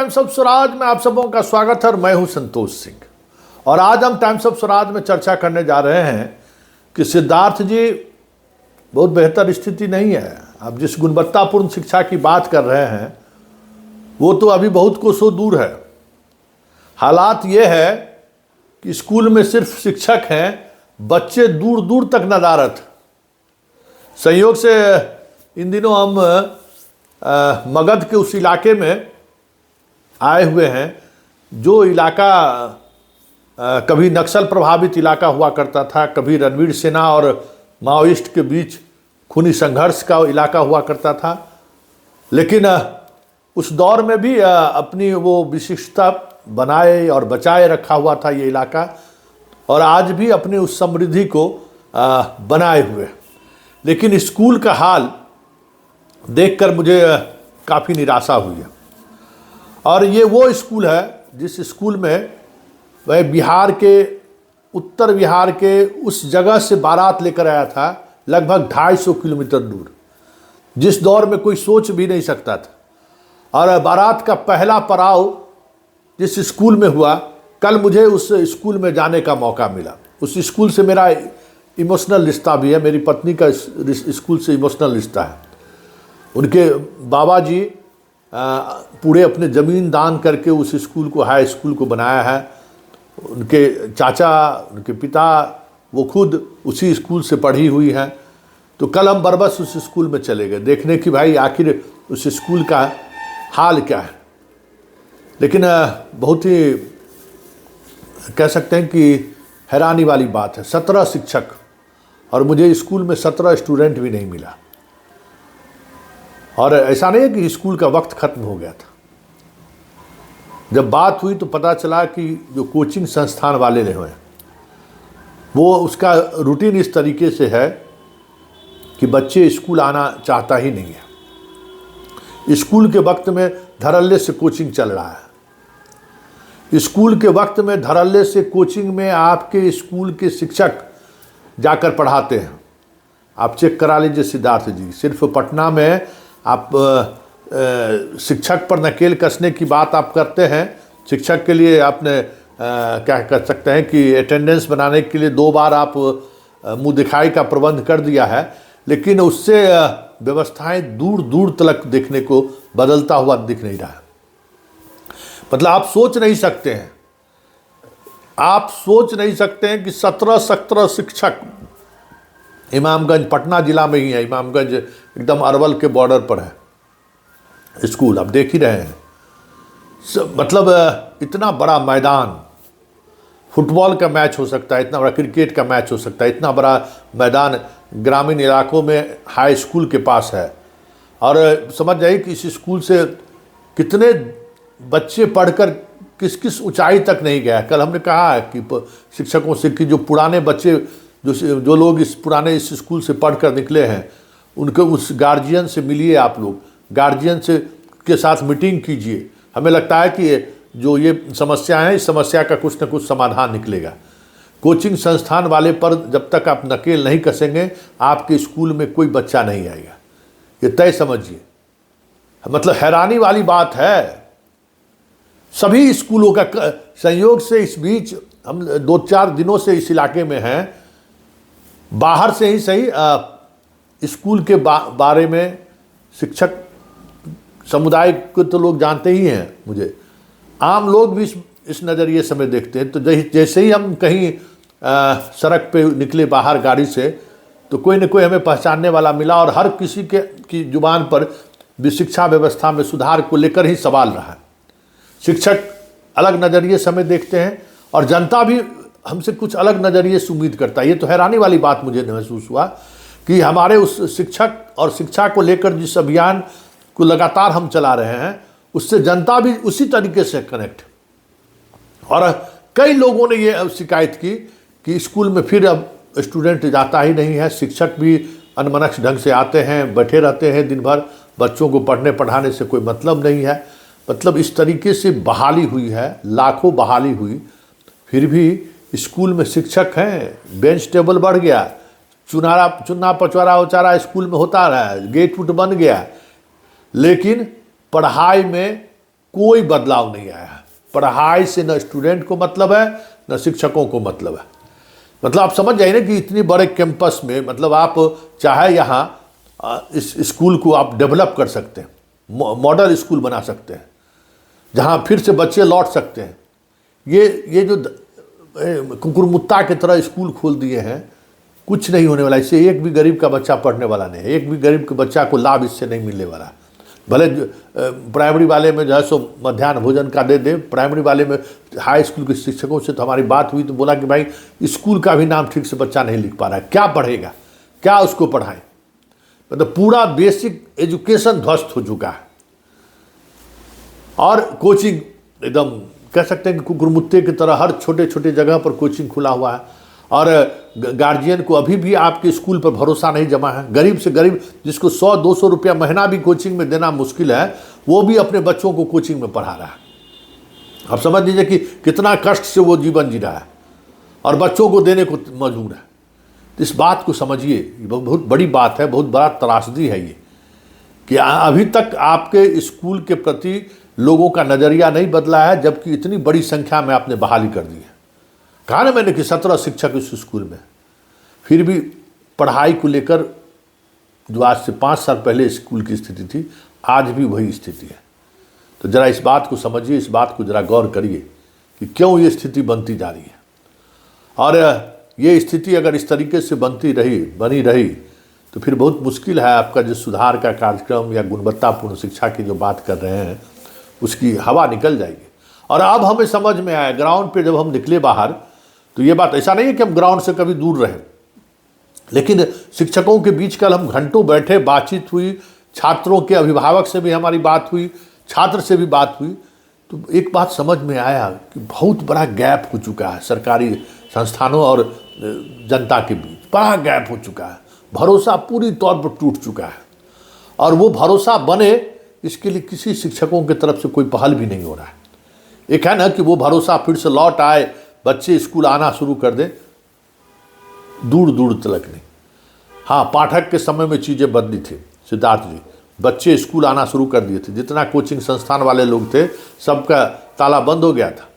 Times of Swaraj में आप सबों का स्वागत है और मैं हूं संतोष सिंह। और आज हम टाइम्स ऑफ स्वराज में चर्चा करने जा रहे हैं कि सिद्धार्थ जी बहुत बेहतर स्थिति नहीं है। अब जिस गुणवत्तापूर्ण शिक्षा की बात कर रहे हैं वो तो अभी बहुत कोसों दूर है। हालात ये है कि स्कूल में सिर्फ शिक्षक हैं, बच्चे दूर दूर तक नदारत। संयोग से इन दिनों हम मगध के उस इलाके में आए हुए हैं जो इलाका कभी नक्सल प्रभावित इलाका हुआ करता था, कभी रणवीर सेना और माओइस्ट के बीच खूनी संघर्ष का इलाका हुआ करता था। लेकिन उस दौर में भी अपनी वो विशिष्टता बनाए और बचाए रखा हुआ था ये इलाका, और आज भी अपनी उस समृद्धि को बनाए हुए। लेकिन स्कूल का हाल देखकर मुझे काफ़ी निराशा हुई है। और ये वो स्कूल है जिस स्कूल में वह बिहार के, उत्तर बिहार के उस जगह से बारात लेकर आया था, लगभग 250 किलोमीटर दूर, जिस दौर में कोई सोच भी नहीं सकता था। और बारात का पहला पड़ाव जिस स्कूल में हुआ, कल मुझे उस स्कूल में जाने का मौका मिला। उस स्कूल से मेरा इमोशनल रिश्ता भी है, मेरी पत्नी का स्कूल से इमोशनल रिश्ता है। उनके बाबा जी पूरे अपने ज़मीन दान करके उस स्कूल को, हाई स्कूल को बनाया है। उनके चाचा, उनके पिता, वो खुद उसी स्कूल से पढ़ी हुई हैं। तो कल हम बरबस उस स्कूल में चले गए देखने कि भाई आखिर उस स्कूल का हाल क्या है। लेकिन बहुत ही कह सकते हैं कि हैरानी वाली बात है, 17 शिक्षक, और मुझे स्कूल में 17 स्टूडेंट भी नहीं मिला। और ऐसा नहीं है कि स्कूल का वक्त खत्म हो गया था। जब बात हुई तो पता चला कि जो कोचिंग संस्थान वाले ने हुए वो, उसका रूटीन इस तरीके से है कि बच्चे स्कूल आना चाहता ही नहीं है। स्कूल के वक्त में धड़ल्ले से कोचिंग चल रहा है। स्कूल के वक्त में धड़ल्ले से कोचिंग में आपके स्कूल के शिक्षक जाकर पढ़ाते हैं। आप चेक करा लीजिए सिद्धार्थ जी, सिर्फ पटना में आप शिक्षक पर नकेल कसने की बात आप करते हैं। शिक्षक के लिए आपने क्या कर सकते हैं कि अटेंडेंस बनाने के लिए 2 बार आप मुंह दिखाई का प्रबंध कर दिया है, लेकिन उससे व्यवस्थाएं दूर दूर तक देखने को बदलता हुआ दिख नहीं रहा है। मतलब आप सोच नहीं सकते हैं, आप सोच नहीं सकते हैं कि 17 शिक्षक इमामगंज, पटना जिला में ही है। इमामगंज एकदम अरवल के बॉर्डर पर है स्कूल, आप देख ही रहे हैं। मतलब इतना बड़ा मैदान, फुटबॉल का मैच हो सकता है, इतना बड़ा क्रिकेट का मैच हो सकता है, इतना बड़ा मैदान ग्रामीण इलाकों में हाई स्कूल के पास है। और समझ जाइए कि इस स्कूल से कितने बच्चे पढ़कर किस किस ऊंचाई तक नहीं गया। कल हमने कहा है कि शिक्षकों से कि जो पुराने बच्चे, जो लोग इस पुराने इस स्कूल से पढ़कर निकले हैं, उनके उस गार्जियन से मिलिए। आप लोग गार्जियन से के साथ मीटिंग कीजिए। हमें लगता है कि जो ये समस्या है, इस समस्या का कुछ न कुछ समाधान निकलेगा। कोचिंग संस्थान वाले पर जब तक आप नकेल नहीं कसेंगे, आपके स्कूल में कोई बच्चा नहीं आएगा, ये तय समझिए। मतलब हैरानी वाली बात है। सभी स्कूलों का संयोग से इस बीच हम 2-4 दिनों से इस इलाके में हैं। बाहर से ही सही स्कूल के बारे में शिक्षक समुदाय को तो लोग जानते ही हैं, मुझे आम लोग भी इस नज़रिए से देखते हैं। तो जैसे ही हम कहीं सड़क पे निकले बाहर गाड़ी से, तो कोई न कोई हमें पहचानने वाला मिला, और हर किसी की जुबान पर भी शिक्षा व्यवस्था में सुधार को लेकर ही सवाल रहा है। शिक्षक अलग नज़रिए से हमें देखते हैं और जनता भी हमसे कुछ अलग नज़रिए से उम्मीद करता है। ये तो हैरानी वाली बात मुझे महसूस हुआ कि हमारे उस शिक्षक और शिक्षा को लेकर जिस अभियान को लगातार हम चला रहे हैं, उससे जनता भी उसी तरीके से कनेक्ट। और कई लोगों ने ये शिकायत की कि स्कूल में फिर अब स्टूडेंट जाता ही नहीं है। शिक्षक भी अनमनस्क ढंग से आते हैं, बैठे रहते हैं दिन भर, बच्चों को पढ़ने पढ़ाने से कोई मतलब नहीं है। मतलब इस तरीके से बहाली हुई है, लाखों बहाली हुई, फिर भी स्कूल में शिक्षक हैं। बेंच टेबल बढ़ गया, चुना पचवारा उचारा स्कूल में होता रहा, गेट उट बन गया, लेकिन पढ़ाई में कोई बदलाव नहीं आया है। पढ़ाई से न स्टूडेंट को मतलब है न शिक्षकों को मतलब है। मतलब आप समझ जाइए ना कि इतनी बड़े कैंपस में मतलब आप चाहे यहाँ इस स्कूल को आप डेवलप कर सकते हैं, मॉडल स्कूल बना सकते हैं जहाँ फिर से बच्चे लौट सकते हैं। ये जो कुकुरमुत्ता की तरह स्कूल खोल दिए हैं, कुछ नहीं होने वाला। इससे एक भी गरीब का बच्चा पढ़ने वाला नहीं है, एक भी गरीब के बच्चा को लाभ इससे नहीं मिलने वाला। भले प्राइमरी वाले में जो है सो मध्याह्न भोजन का दे, प्राइमरी वाले में हाई स्कूल के शिक्षकों से तो हमारी बात हुई तो बोला कि भाई स्कूल का भी नाम ठीक से बच्चा नहीं लिख पा रहा है, क्या पढ़ेगा, क्या उसको पढ़ाएं। मतलब पूरा बेसिक एजुकेशन ध्वस्त हो चुका है। और कोचिंग एकदम कह सकते हैं कि कुकुरमुत्ते की तरह हर छोटे छोटे जगह पर कोचिंग खुला हुआ है। और गार्जियन को अभी भी आपके स्कूल पर भरोसा नहीं जमा है। गरीब से गरीब जिसको 100-200 रुपया महीना भी कोचिंग में देना मुश्किल है, वो भी अपने बच्चों को कोचिंग में पढ़ा रहा है। आप समझ लीजिए कि कितना कष्ट से वो जीवन जी रहा है और बच्चों को देने को मजबूर है। तो इस बात को समझिए, ये बहुत बड़ी बात है, बहुत बड़ा त्रासदी है ये कि अभी तक आपके स्कूल के प्रति लोगों का नज़रिया नहीं बदला है, जबकि इतनी बड़ी संख्या में आपने बहाली कर दी है। कहा ना मैंने कि 17 शिक्षक इस स्कूल में, फिर भी पढ़ाई को लेकर जो आज से 5 साल पहले स्कूल की स्थिति थी, आज भी वही स्थिति है। तो ज़रा इस बात को समझिए, इस बात को ज़रा गौर करिए कि क्यों ये स्थिति बनती जा रही है। और ये स्थिति अगर इस तरीके से बनी रही तो फिर बहुत मुश्किल है आपका जो सुधार का कार्यक्रम या गुणवत्तापूर्ण शिक्षा की जो बात कर रहे हैं उसकी हवा निकल जाएगी। और अब हमें समझ में आया, ग्राउंड पे जब हम निकले बाहर, तो ये बात ऐसा नहीं है कि हम ग्राउंड से कभी दूर रहे, लेकिन शिक्षकों के बीच कल हम घंटों बैठे, बातचीत हुई, छात्रों के अभिभावक से भी हमारी बात हुई, छात्र से भी बात हुई, तो एक बात समझ में आया कि बहुत बड़ा गैप हो चुका है सरकारी संस्थानों और जनता के बीच। बड़ा गैप हो चुका है, भरोसा पूरी तौर पर टूट चुका है। और वो भरोसा बने इसके लिए किसी शिक्षकों की तरफ से कोई पहल भी नहीं हो रहा है। एक है ना कि वो भरोसा फिर से लौट आए, बच्चे स्कूल आना शुरू कर दें, दूर दूर तक नहीं। हाँ, पाठक के समय में चीज़ें बदली थी सिद्धार्थ जी, बच्चे स्कूल आना शुरू कर दिए थे। जितना कोचिंग संस्थान वाले लोग थे सबका ताला बंद हो गया था,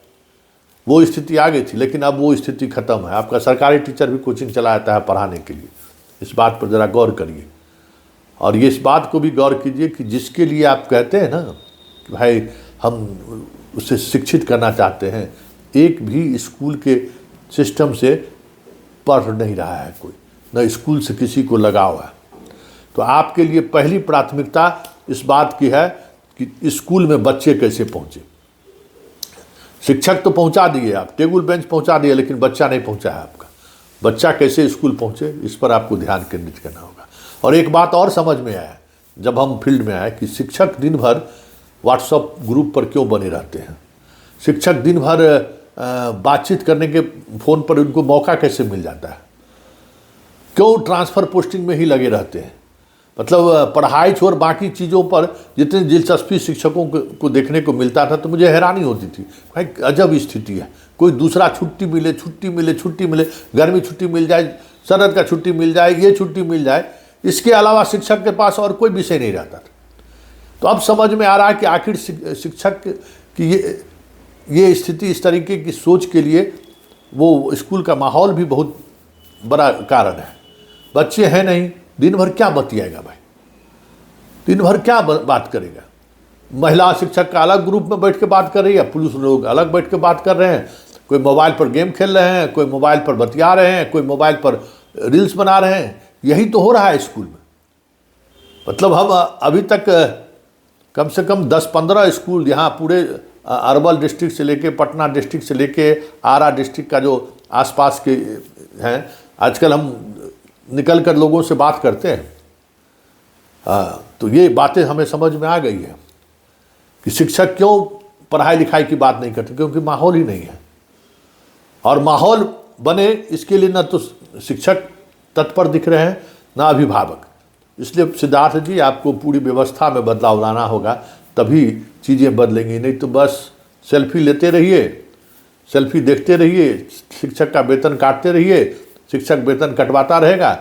वो स्थिति आ गई थी। लेकिन अब वो स्थिति खत्म है। आपका सरकारी टीचर भी कोचिंग चलाता है पढ़ाने के लिए। इस बात पर ज़रा गौर करिए। और ये इस बात को भी गौर कीजिए कि जिसके लिए आप कहते हैं ना कि भाई हम उसे शिक्षित करना चाहते हैं, एक भी स्कूल के सिस्टम से पढ़ नहीं रहा है कोई, न स्कूल से किसी को लगाव है। तो आपके लिए पहली प्राथमिकता इस बात की है कि स्कूल में बच्चे कैसे पहुँचे। शिक्षक तो पहुँचा दिए, आप टेबल बेंच पहुँचा दिए, लेकिन बच्चा नहीं पहुँचा है आपका। बच्चा कैसे स्कूल पहुँचे, इस पर आपको ध्यान केंद्रित करना होगा। और एक बात और समझ में आया जब हम फील्ड में आए कि शिक्षक दिन भर व्हाट्सएप ग्रुप पर क्यों बने रहते हैं। शिक्षक दिन भर बातचीत करने के फ़ोन पर उनको मौका कैसे मिल जाता है, क्यों ट्रांसफ़र पोस्टिंग में ही लगे रहते हैं। मतलब पढ़ाई छोड़ बाकी चीज़ों पर जितनी दिलचस्पी शिक्षकों को देखने को मिलता था, तो मुझे हैरानी होती थी, भाई अजब स्थिति है। कोई दूसरा छुट्टी मिले, गर्मी छुट्टी मिल जाए, शरद का छुट्टी मिल जाए, ये छुट्टी मिल जाए, इसके अलावा शिक्षक के पास और कोई विषय नहीं रहता था। तो अब समझ में आ रहा है कि आखिर शिक्षक की ये स्थिति, इस तरीके की सोच के लिए वो स्कूल का माहौल भी बहुत बड़ा कारण है। बच्चे हैं नहीं, दिन भर क्या बतियाएगा भाई, दिन भर क्या बात करेगा। महिला शिक्षक का अलग ग्रुप में बैठ के बात कर रही है, पुरुष लोग अलग बैठ के बात कर रहे हैं। कोई मोबाइल पर गेम खेल रहे हैं, कोई मोबाइल पर बतिया रहे हैं, कोई मोबाइल पर रील्स बना रहे हैं। यही तो हो रहा है स्कूल में। मतलब हम अभी तक कम से कम 10-15 स्कूल यहाँ पूरे अरवल डिस्ट्रिक्ट से लेके, पटना डिस्ट्रिक्ट से लेके, आरा डिस्ट्रिक्ट का जो आसपास के हैं, आजकल हम निकल कर लोगों से बात करते हैं। तो ये बातें हमें समझ में आ गई है कि शिक्षक क्यों पढ़ाई लिखाई की बात नहीं करते, क्योंकि माहौल ही नहीं है। और माहौल बने इसके लिए न तो शिक्षक तत्पर दिख रहे हैं, ना अभिभावक। इसलिए सिद्धार्थ जी, आपको पूरी व्यवस्था में बदलाव लाना होगा, तभी चीज़ें बदलेंगी। नहीं तो बस सेल्फी लेते रहिए, सेल्फी देखते रहिए, शिक्षक का वेतन काटते रहिए, शिक्षक वेतन कटवाता रहेगा।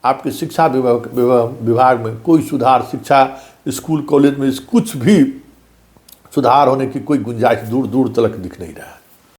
आपके शिक्षा विभाग में कोई सुधार, शिक्षा स्कूल कॉलेज में कुछ भी सुधार होने की कोई गुंजाइश दूर दूर तक दिख नहीं रहा है।